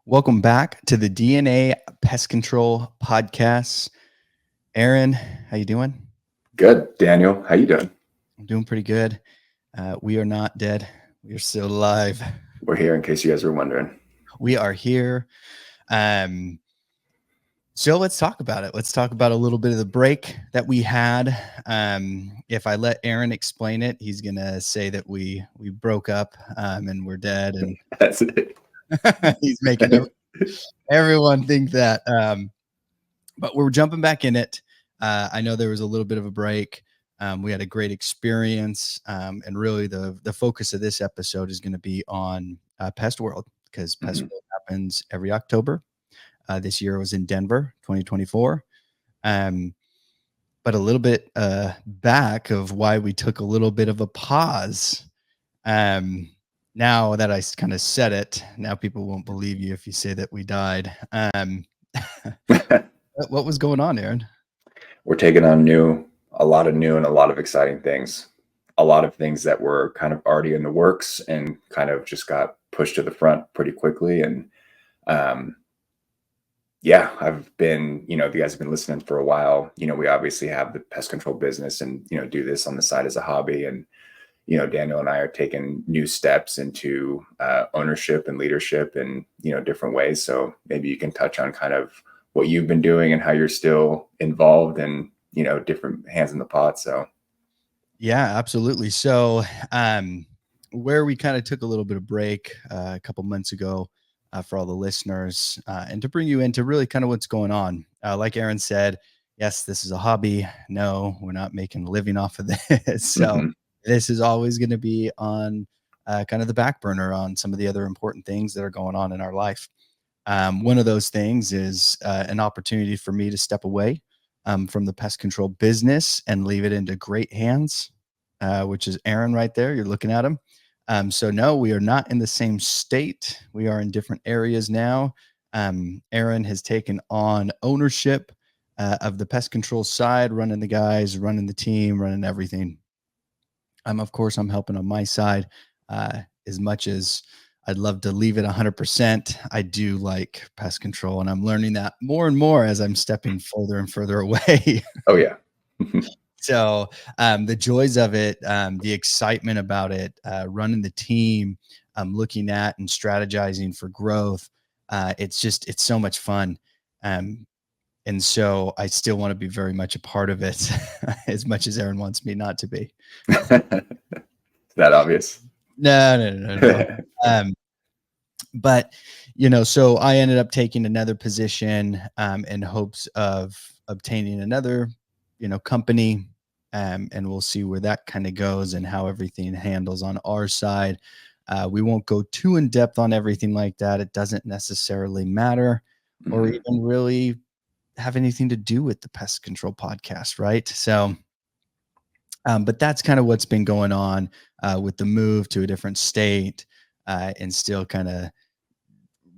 Welcome back to the DNA Pest Control Podcast. Aaron, how you doing? Good, Daniel. How you doing? I'm doing pretty good. We are not dead. We are still alive. We're here in case you guys were wondering. We are here. Um, so let's talk about it. Let's talk about a little bit of the break that we had. If I let Aaron explain it, he's gonna say that we broke up and we're dead, and That's it. he's making everyone think that. But we're jumping back in it. I know there was a little bit of a break. We had a great experience, and really the focus of this episode is going to be on Pest World, because Pest World happens every October. This year was in Denver, 2024. But a little bit back of why we took a little bit of a pause. Now that I kind of said it, now people won't believe you if you say that we died. What was going on, Aaron? We're taking on a lot of new and a lot of exciting things. A lot of things that were kind of already in the works and kind of just got pushed to the front pretty quickly. And yeah, I've been, you guys have been listening for a while. We obviously have the pest control business and, do this on the side as a hobby. And, Daniel and I are taking new steps into ownership and leadership in, different ways. So maybe you can touch on kind of what you've been doing and how you're still involved and, different hands in the pot. So. Yeah, absolutely. So, where we kind of took a little bit of break a couple months ago for all the listeners, and to bring you into really kind of what's going on. Like Aaron said, yes, this is a hobby. No, we're not making a living off of this. So, this is always going to be on kind of the back burner on some of the other important things that are going on in our life. One of those things is an opportunity for me to step away from the pest control business and leave it into great hands, which is Aaron right there. You're looking at him. So no, we are not in the same state. We are in different areas now. Aaron has taken on ownership of the pest control side, running the guys, running the team, running everything. Of course, I'm helping on my side as much as I'd love to leave it 100%. I do like pest control, and I'm learning that more and more as I'm stepping further and further away. Oh, yeah. So the joys of it, the excitement about it, running the team, looking at and strategizing for growth. It's so much fun. And so I still want to be very much a part of it as much as Aaron wants me not to be. Is that obvious? No. But, so I ended up taking another position in hopes of obtaining another, company. And we'll see where that kind of goes and how everything handles on our side. We won't go too in depth on everything like that. It doesn't necessarily matter or even really have anything to do with the pest control podcast, right? So, but that's kind of what's been going on with the move to a different state and still kind of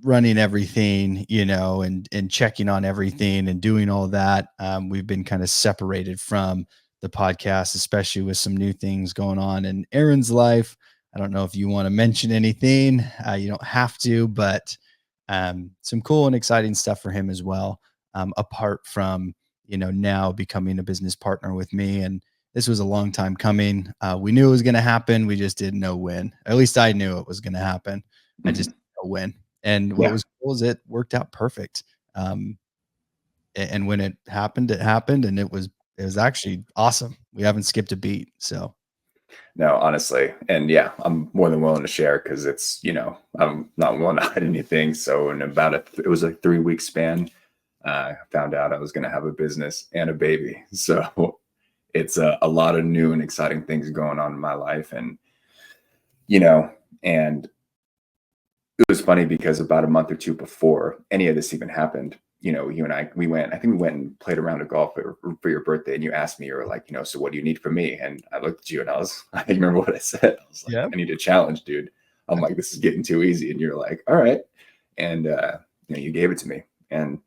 running everything, and checking on everything and doing all that. We've been kind of separated from the podcast, especially with some new things going on in Aaron's life. I don't know if you want to mention anything. You don't have to, but some cool and exciting stuff for him as well. Apart from, now becoming a business partner with me. And this was a long time coming. We knew it was going to happen. We just didn't know when. At least I knew it was going to happen. I just didn't know when. And what was cool is it worked out perfect. And when it happened, and it was actually awesome. We haven't skipped a beat. So no, honestly. And yeah, I'm more than willing to share because it's, I'm not willing to hide anything. So in about it was a 3-week span, I found out I was going to have a business and a baby. So it's a lot of new and exciting things going on in my life. And, and it was funny because about a month or two before any of this even happened, you and I, I think we went and played a round of golf for your birthday. And you asked me, you were like, so what do you need from me? And I looked at you and I remember what I said. I was like, I need a challenge, dude. I'm like, this is getting too easy. And you're like, all right. And, you gave it to me. And,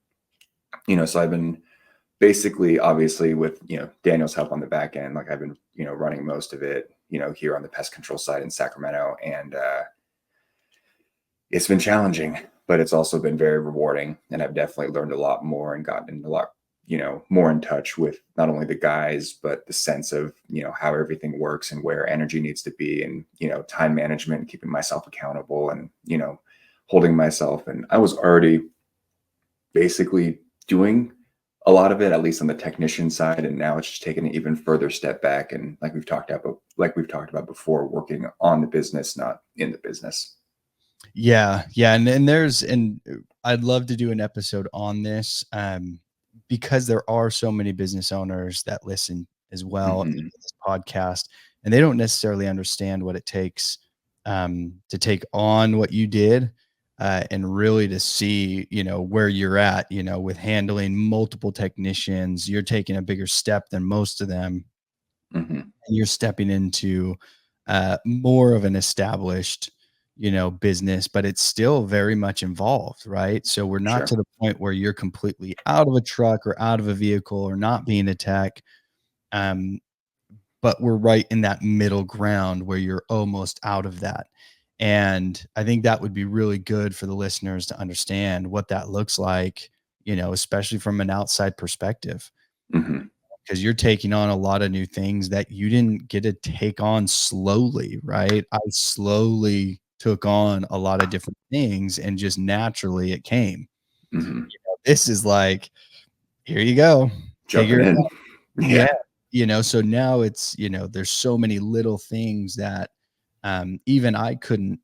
so I've been basically, obviously with, Daniel's help on the back end, like I've been, running most of it, here on the pest control side in Sacramento. And, it's been challenging. but it's also been very rewarding. And I've definitely learned a lot more and gotten a lot, more in touch with not only the guys, but the sense of, how everything works and where energy needs to be, and, time management, keeping myself accountable, and, holding myself. And I was already basically doing a lot of it, at least on the technician side. And now it's just taking an even further step back. And like we've talked about before, working on the business, not in the business. Yeah. Yeah. And I'd love to do an episode on this, because there are so many business owners that listen as well to Hmm. this podcast, and they don't necessarily understand what it takes, to take on what you did, and really to see, where you're at, with handling multiple technicians. You're taking a bigger step than most of them, Hmm. and you're stepping into, more of an established, business, but it's still very much involved, right? So we're not Sure. to the point where you're completely out of a truck or out of a vehicle or not being a tech. Um, but we're right in that middle ground where you're almost out of that. And I think that would be really good for the listeners to understand what that looks like, especially from an outside perspective, Hmm. because you're taking on a lot of new things that you didn't get to take on slowly, right? I slowly took on a lot of different things and just naturally it came. Hmm. This is like, here you go, figure Jumping it in. out. Yeah. Yeah. So now it's, there's so many little things that, even I couldn't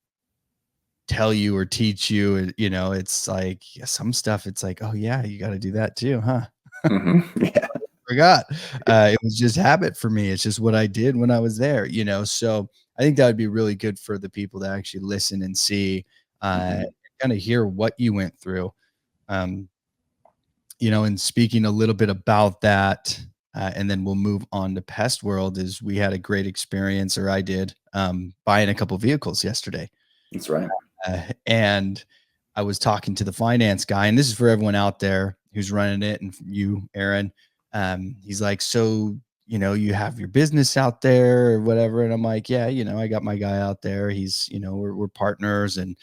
tell you or teach you. It's like some stuff, it's like, oh yeah, you got to do that too, huh? Hmm. Yeah. Forgot. It was just habit for me. It's just what I did when I was there, So I think that would be really good for the people to actually listen and see, Hmm. kind of hear what you went through. Um, and speaking a little bit about that, and then we'll move on to Pest World. Is we had a great experience, or I did, buying a couple vehicles yesterday. That's right. And I was talking to the finance guy, and this is for everyone out there who's running it, and you, Aaron. He's like, so you have your business out there or whatever, and I'm like, yeah, I got my guy out there. He's, we're partners, and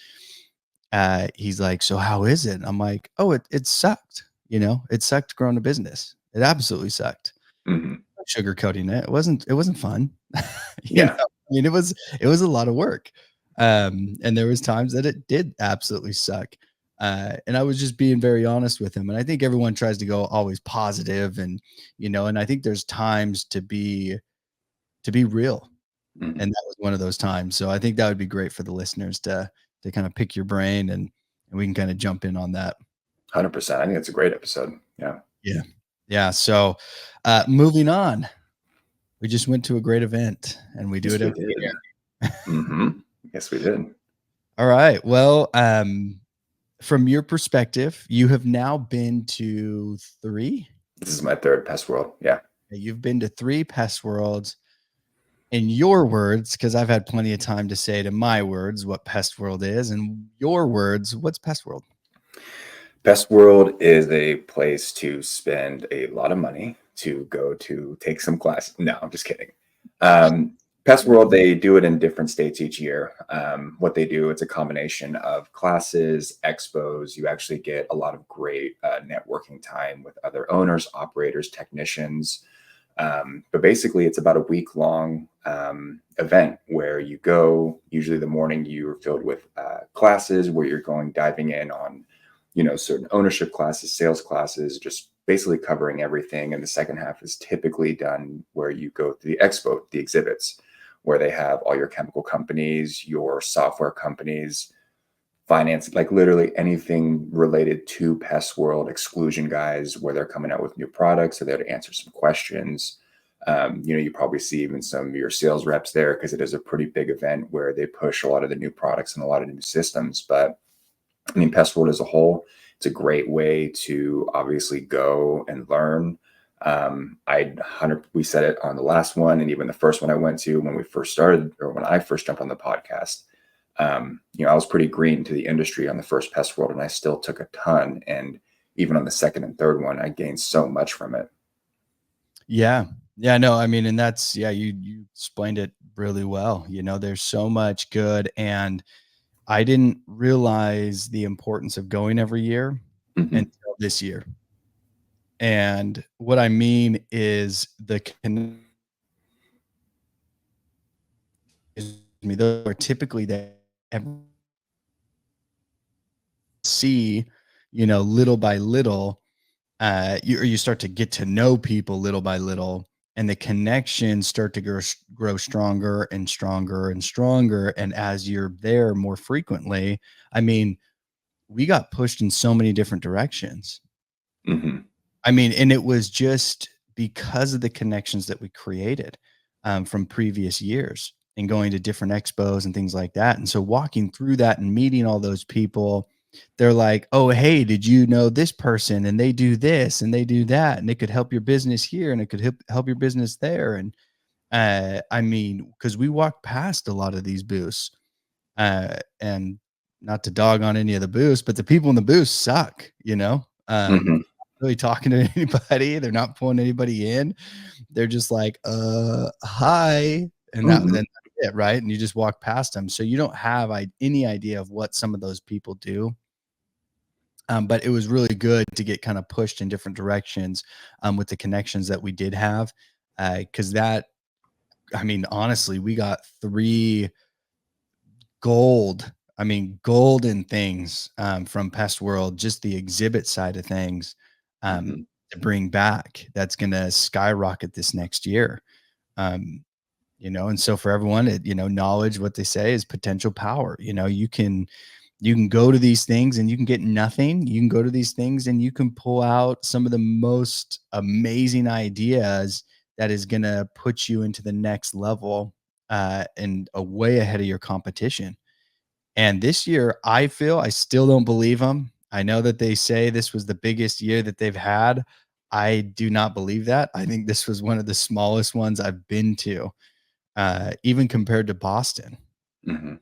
he's like, so how is it? I'm like, oh, it sucked. It sucked growing a business. It absolutely sucked. Hmm. Sugarcoating it. It wasn't fun. Yeah. I mean, it was a lot of work. And there was times that it did absolutely suck. And I was just being very honest with him. And I think everyone tries to go always positive, and I think there's times to be real. And Hmm. that was one of those times. So I think that would be great for the listeners to kind of pick your brain, and we can kind of jump in on that. 100%. I think it's a great episode. Yeah. Yeah. Yeah. So moving on. We just went to a great event, and we do Yes, it we every did. year. Hmm. Yes, we did. All right. Well, from your perspective, you have now been to three. This is my third Pest World. Yeah. You've been to three Pest Worlds. In your words, because I've had plenty of time to say to my words what Pest World is, and your words, what's Pest World? Pest World is a place to spend a lot of money to go to take some class. No, I'm just kidding. Pest World, they do it in different states each year. What they do, it's a combination of classes, expos. You actually get a lot of great networking time with other owners, operators, technicians. But basically, it's about a week long event where you go. Usually, the morning you're filled with classes where you're going diving in on, certain ownership classes, sales classes, just basically covering everything. And the second half is typically done where you go to the expo, the exhibits, where they have all your chemical companies, your software companies, finance, like literally anything related to Pest World, exclusion guys, where they're coming out with new products. So they're there to answer some questions. You probably see even some of your sales reps there because it is a pretty big event where they push a lot of the new products and a lot of new systems. But I mean, Pest World as a whole, it's a great way to obviously go and learn. We said it on the last one, and even the first one I went to when we first started, or when I first jumped on the podcast. I was pretty green to the industry on the first Pest World, and I still took a ton. And even on the second and third one, I gained so much from it. Yeah. Yeah, no, I mean, and that's, yeah, you explained it really well. There's so much good. And I didn't realize the importance of going every year Hmm. until this year. And what I mean is the con me, those are typically that see, little by little, you start to get to know people little by little, and the connections start to grow stronger and stronger and stronger. And as you're there more frequently, I mean, we got pushed in so many different directions. Hmm. I mean, and it was just because of the connections that we created, from previous years and going to different expos and things like that. And so walking through that and meeting all those people, they're like, "Oh, hey, did you know this person? And they do this and they do that, and it could help your business here and it could help your business there." And I mean, because we walked past a lot of these booths, and not to dog on any of the booths, but the people in the booths suck, Hmm. really talking to anybody. They're not pulling anybody in. They're just like, hi. And then Hmm. that's it, right? And you just walk past them. So you don't have any idea of what some of those people do. But it was really good to get kind of pushed in different directions, with the connections that we did have. Because I mean, honestly, we got three golden things, from Pest World, just the exhibit side of things, Hmm. to bring back that's gonna skyrocket this next year. Um, and so for everyone, knowledge, what they say is potential power. You can go to these things and you can get nothing. You can go to these things and you can pull out some of the most amazing ideas that is gonna put you into the next level, and way ahead of your competition. And this year, I still don't believe them. I know that they say this was the biggest year that they've had. I do not believe that. I think this was one of the smallest ones I've been to, even compared to Boston, Hmm.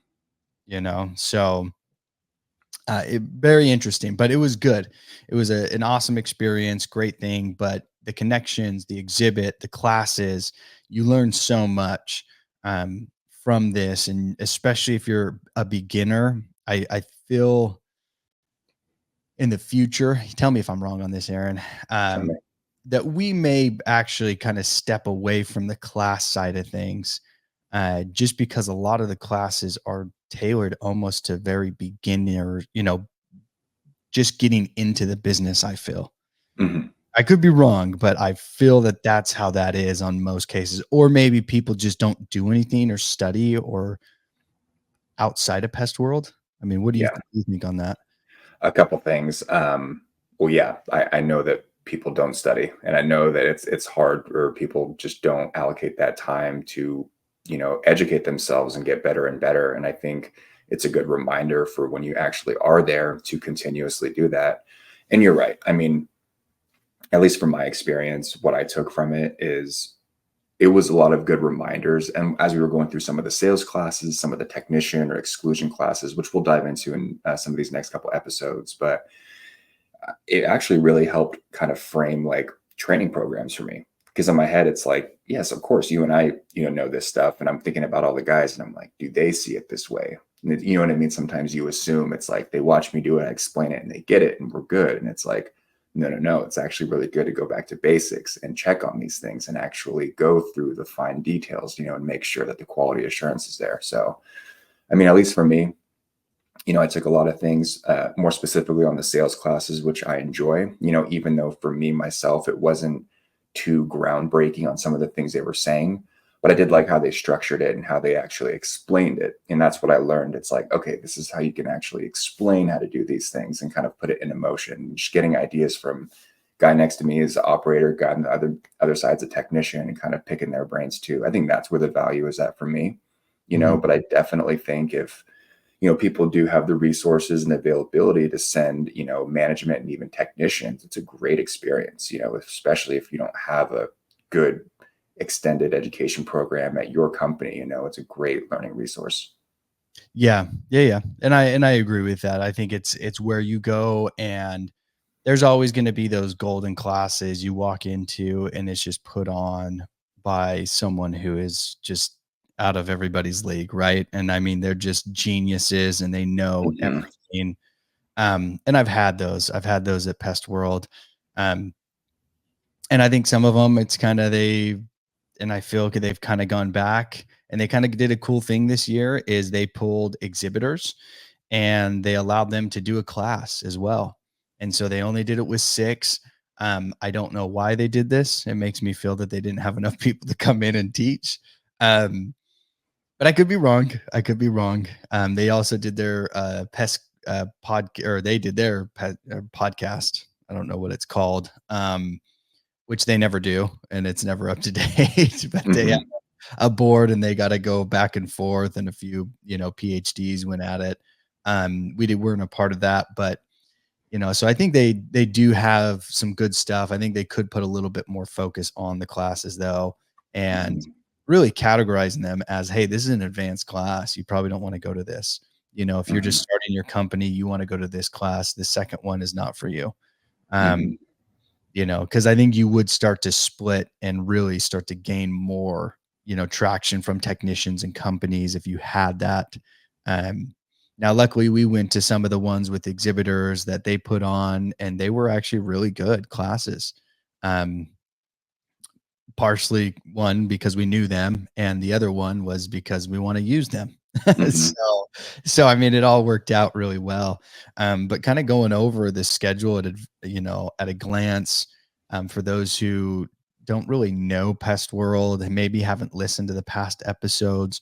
So, very interesting, but it was good. It was an awesome experience, great thing. But the connections, the exhibit, the classes, you learn so much, from this. And especially if you're a beginner, I feel in the future, tell me if I'm wrong on this, Aaron, Tell me. that we may actually kind of step away from the class side of things, just because a lot of the classes are tailored almost to very beginner, just getting into the business. I feel Hmm. I could be wrong, but I feel that that's how that is on most cases. Or maybe people just don't do anything or study or outside of Pest World. I mean, what do Yeah. you think on that? A couple things. Well, yeah, I know that people don't study, and I know that it's hard, or people just don't allocate that time to, educate themselves and get better and better. And I think it's a good reminder for when you actually are there to continuously do that. And you're right. I mean, at least from my experience, what I took from it is it was a lot of good reminders. And as we were going through some of the sales classes, some of the technician or exclusion classes, which we'll dive into in some of these next couple episodes, but it actually really helped kind of frame like training programs for me. Because in my head, it's like, yes, of course, you and I, know this stuff. And I'm thinking about all the guys and I'm like, do they see it this way? And you know what I mean? Sometimes you assume it's like they watch me do it, I explain it, and they get it, and we're good. And it's like, no, no, no. It's actually really good to go back to basics and check on these things and actually go through the fine details, and make sure that the quality assurance is there. So, I mean, at least for me, I took a lot of things, more specifically on the sales classes, which I enjoy, even though for me myself, it wasn't too groundbreaking on some of the things they were saying, but I did like how they structured it and how they actually explained it. And that's what I learned. It's like, okay, this is how you can actually explain how to do these things and kind of put it into motion. Just getting ideas from guy next to me is the operator, guy on the other side's a technician, and kind of picking their brains too. I think that's where the value is at for me, Mhm. but I definitely think if people do have the resources and availability to send, management and even technicians, it's a great experience, especially if you don't have a good extended education program at your company, it's a great learning resource. Yeah. Yeah, yeah. And I agree with that. I think it's where you go, and there's always gonna be those golden classes you walk into and it's just put on by someone who is just out of everybody's league, right? And I mean, they're just geniuses and they know Mhm. everything. And I've had those. I've had those at Pest World. Um, and I think some of them, it's kind of and I feel like they've kind of gone back and they kind of did a cool thing this year is they pulled exhibitors and they allowed them to do a class as well. And so they only did it with 6. I don't know why they did this. It makes me feel that they didn't have enough people to come in and teach. Um, but I could be wrong. I could be wrong. They also did their pest or they did their podcast. I don't know what it's called, which they never do, and it's never up to date. But they have Mhm. a board, and they got to go back and forth, and a few PhDs went at it. Weren't a part of that, but so I think they do have some good stuff. I think they could put a little bit more focus on the classes though, and Mhm. really categorizing them as, hey, this is an advanced class. You probably don't want to go to this. If you're just Mhm. starting your company, you want to go to this class. The second one is not for you. Um, Mhm. because I think you would start to split and really start to gain more, traction from technicians and companies if you had that. Um, Now, luckily, we went to some of the ones with exhibitors that they put on, and they were actually really good classes. Um, Partially one because we knew them, and the other one was because we want to use them. Mhm. So I mean, it all worked out really well. But kind of going over the schedule at a glance, for those who don't really know Pest World and maybe haven't listened to the past episodes,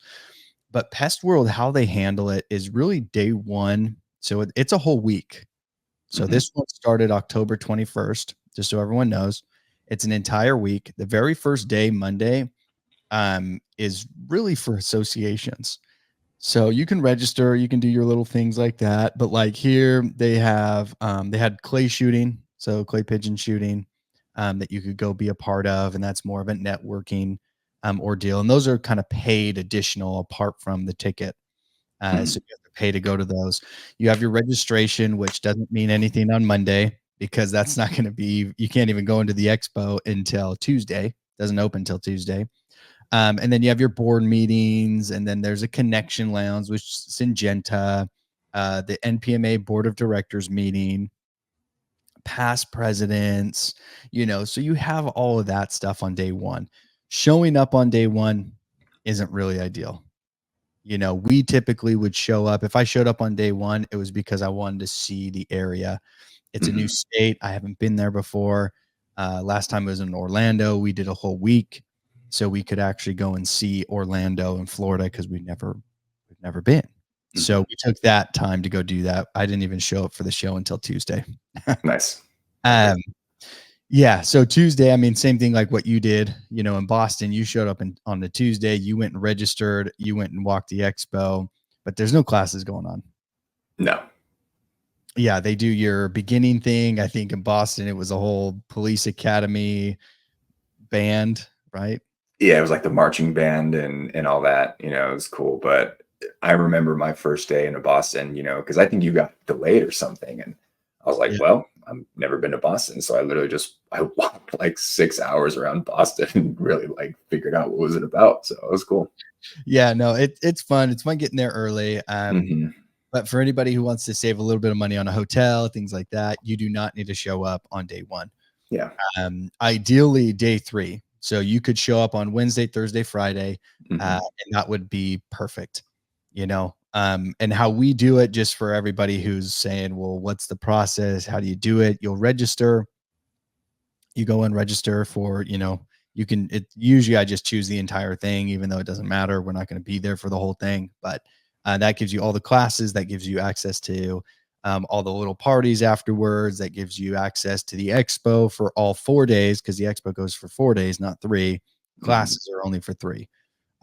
but Pest World, how they handle it is really day one. So it's a whole week. So Mhm. this one started October 21st, just so everyone knows. It's an entire week. The very first day, Monday, is really for associations. So you can register, you can do your little things like that. But like here, they had clay shooting, so clay pigeon shooting, that you could go be a part of, and that's more of a networking ordeal. And those are kind of paid additional apart from the ticket. So Mhm. you have to pay to go to those. You have your registration, which doesn't mean anything on Monday because that's not going to be, you can't even go into the expo until Tuesday. Doesn't open until Tuesday. And then you have your board meetings, and then there's a connection lounge, which is Syngenta, the NPMA board of directors meeting, past presidents, so you have all of that stuff on day one. Showing up on day one isn't really ideal. We typically would show up. If I showed up on day one, it was because I wanted to see the area. It's a new Mhm. state. I haven't been there before. Last time it was in Orlando. We did a whole week so we could actually go and see Orlando in Florida because we've never been. So Mhm. we took that time to go do that. I didn't even show up for the show until Tuesday. Nice. Okay. um, yeah. So Tuesday, I mean, same thing like what you did, in Boston. You showed up on the Tuesday, you went and registered, you went and walked the expo, but there's no classes going on. No. Yeah, they do your beginning thing. I think in Boston, it was a whole police academy band, right? Yeah, it was like the marching band and all that, it was cool. But I remember my first day in Boston, because I think you got delayed or something. And I was like, Yeah. well, I've never been to Boston. So I literally I walked like 6 hours around Boston and really like figured out what was it about. So it was cool. Yeah, no, it's fun. It's fun getting there early. Hmm. But for anybody who wants to save a little bit of money on a hotel, things like that, you do not need to show up on day one. Yeah. Ideally day 3. So you could show up on Wednesday, Thursday, Friday, Hmm. and that would be perfect, and how we do it, just for everybody who's saying, well, what's the process? How do you do it? You'll register. You go and register for, usually I just choose the entire thing, even though it doesn't matter. We're not going to be there for the whole thing, but that gives you all the classes, that gives you access to all the little parties afterwards, that gives you access to the expo for all 4 days, because the expo goes for 4 days, not 3. Hmm. Classes are only for 3.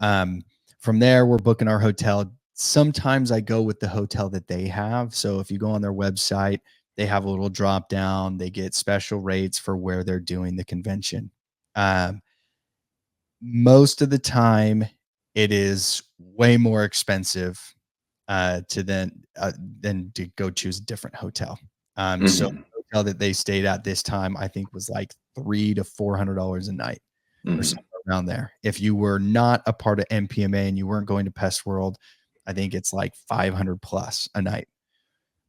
Um, from there, we're booking our hotel. Sometimes I go with the hotel that they have. So if you go on their website, they have a little drop down. They get special rates for where they're doing the convention. Um, Most of the time, it is way more expensive than to go choose a different hotel. So Hmm. the hotel that they stayed at this time, I think, was like $300 to $400 a night or Hmm. somewhere around there. If you were not a part of NPMA and you weren't going to Pest World, I think it's like 500 plus a night.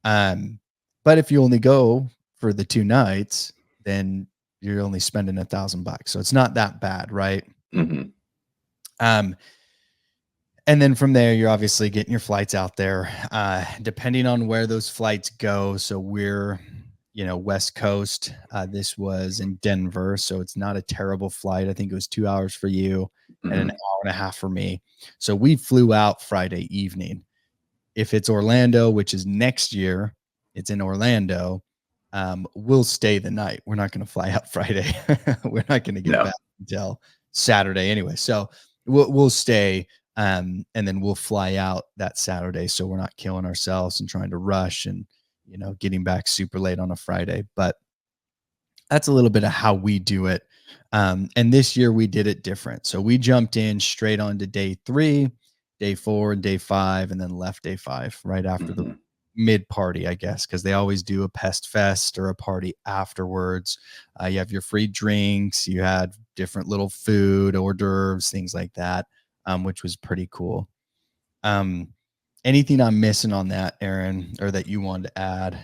But if you only go for the 2 nights, then you're only spending $1,000. So it's not that bad, right? Mhm. Um, and then from there, you're obviously getting your flights out there, depending on where those flights go. So we're, West Coast. This was in Denver, so it's not a terrible flight. I think it was 2 hours for you and an Mhm. hour and a half for me. So we flew out Friday evening. If it's Orlando, which is next year, it's in Orlando, we'll stay the night. We're not gonna fly out Friday. We're not gonna get No. back until Saturday anyway. So we'll stay, and then we'll fly out that Saturday, so we're not killing ourselves and trying to rush and, getting back super late on a Friday. But that's a little bit of how we do it. And this year we did it different. So we jumped in straight on to day 3, day 4, and day 5, and then left day 5 right after the Mhm. mid party, I guess, because they always do a pest fest or a party afterwards. You have your free drinks, you had different little food, hors d'oeuvres, things like that, which was pretty cool. Um, Anything I'm missing on that, Aaron, or that you wanted to add?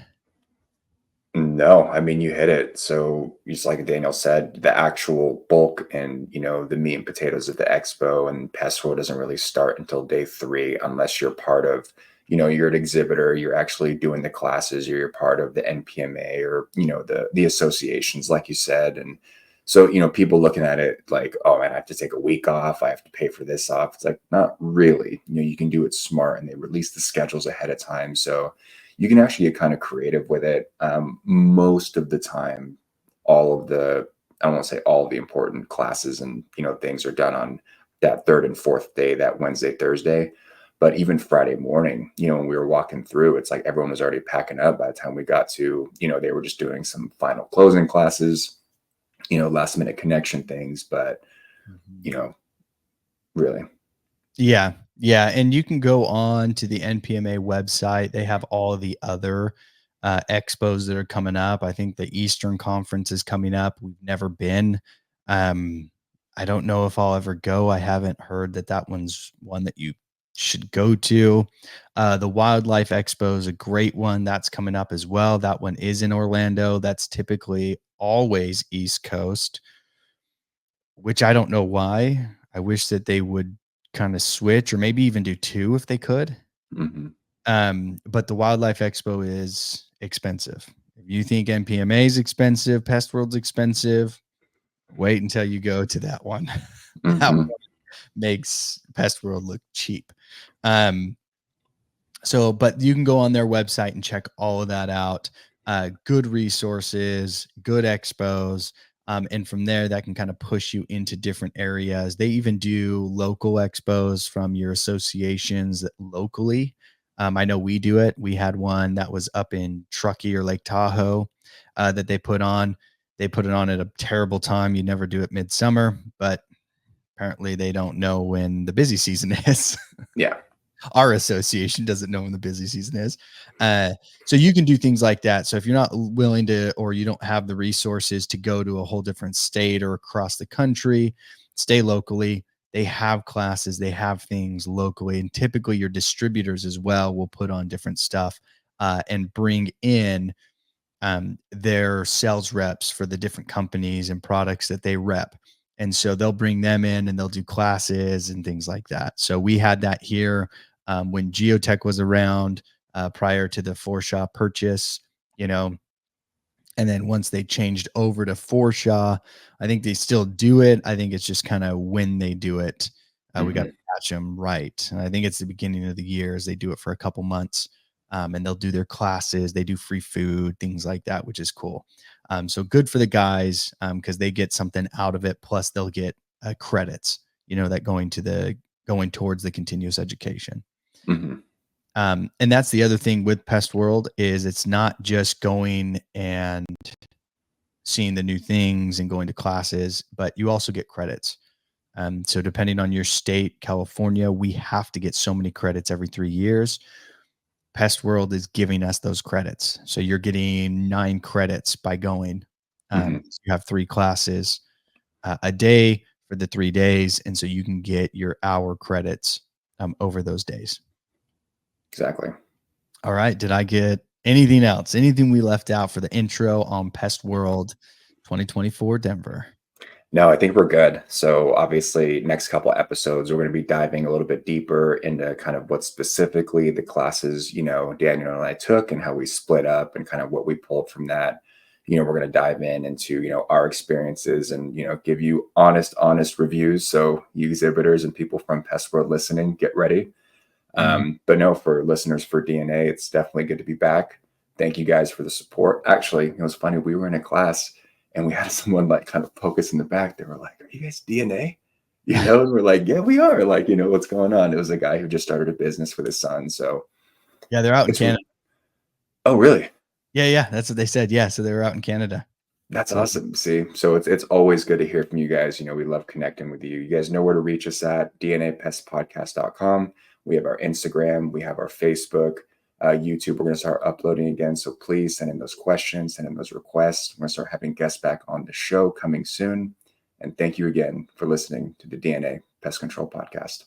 No, I mean, you hit it. So just like Daniel said, the actual bulk and, the meat and potatoes of the expo and pest world doesn't really start until day 3, unless you're part of, you're an exhibitor, you're actually doing the classes, or you're part of the NPMA, or, the associations, like you said. And so, people looking at it like, oh man, I have to take a week off, I have to pay for this off. It's like, not really. You can do it smart, and they release the schedules ahead of time. So you can actually get kind of creative with it. Most of the time, all of the, I don't want to say all of the important classes and things are done on that third and fourth day, that Wednesday, Thursday. But even Friday morning, when we were walking through, it's like everyone was already packing up by the time we got to, they were just doing some final closing classes, last minute connection things. But, Mhm. you know, really. Yeah, yeah, and you can go on to the NPMA website. They have all the other expos that are coming up. I think the Eastern Conference is coming up. We've never been. Um, I don't know if I'll ever go. I haven't heard that that one's one that you should go to. The Wildlife Expo is a great one. That's coming up as well. That one is in Orlando. That's typically always East Coast, which I don't know why. I wish that they would kinda switch or maybe even do 2 if they could. Hmm. But the Wildlife Expo is expensive. If you think NPMA is expensive, Pest World's expensive, wait until you go to that one. That one Hmm. makes Pest World look cheap. Um, but you can go on their website and check all of that out. Good resources, good expos. And from there, that can kind of push you into different areas. They even do local expos from your associations locally. I know we do it. We had one that was up in Truckee or Lake Tahoe that they put on. They put it on at a terrible time. You never do it midsummer, but apparently they don't know when the busy season is. Yeah. Our association doesn't know when the busy season is. So you can do things like that. So if you're not willing to, or you don't have the resources to go to a whole different state or across the country, stay locally. They have classes, they have things locally, and typically your distributors as well will put on different stuff and bring in their sales reps for the different companies and products that they rep. And so they'll bring them in and they'll do classes and things like that. So we had that here when Geotech was around prior to the Forshaw purchase, you know, and then once they changed over to Forshaw, I think they still do it. I think it's just kind of when they do it. We got to Hmm. catch them right. And I think it's the beginning of the year as they do it for a couple months. And they'll do their classes. They do free food, things like that, which is cool. So good for the guys because they get something out of it. Plus, they'll get credits, that going towards the continuous education. Hmm. And that's the other thing with Pest World is it's not just going and seeing the new things and going to classes, but you also get credits. So depending on your state, California, we have to get so many credits every 3 years. Pest World is giving us those credits. So you're getting 9 credits by going. Hmm. You have 3 classes a day for the 3 days. And so you can get your hour credits over those days. Exactly. All right. Did I get anything else? Anything we left out for the intro on Pest World 2024 Denver? No, I think we're good. So obviously, next couple episodes, we're going to be diving a little bit deeper into kind of what specifically the classes, Daniel and I took and how we split up and kind of what we pulled from that. We're going to dive into, our experiences and, give you honest reviews. So you exhibitors and people from Pest World listening, get ready. But no, for listeners for DNA, it's definitely good to be back. Thank you guys for the support. Actually, it was funny. We were in a class and we had someone like kind of poke us in the back. They were like, "Are you guys DNA?" And we're like, "Yeah, we are." Like, what's going on? It was a guy who just started a business with his son. So yeah, they're out in Canada. Oh, really? Yeah. That's what they said. Yeah. So they were out in Canada. That's awesome. See, so it's always good to hear from you guys. We love connecting with you. You guys know where to reach us at dnapestpodcast.com. We have our Instagram, we have our Facebook, YouTube. We're going to start uploading again. So please send in those questions, send in those requests. We're going to start having guests back on the show coming soon. And thank you again for listening to the DNA Pest Control Podcast.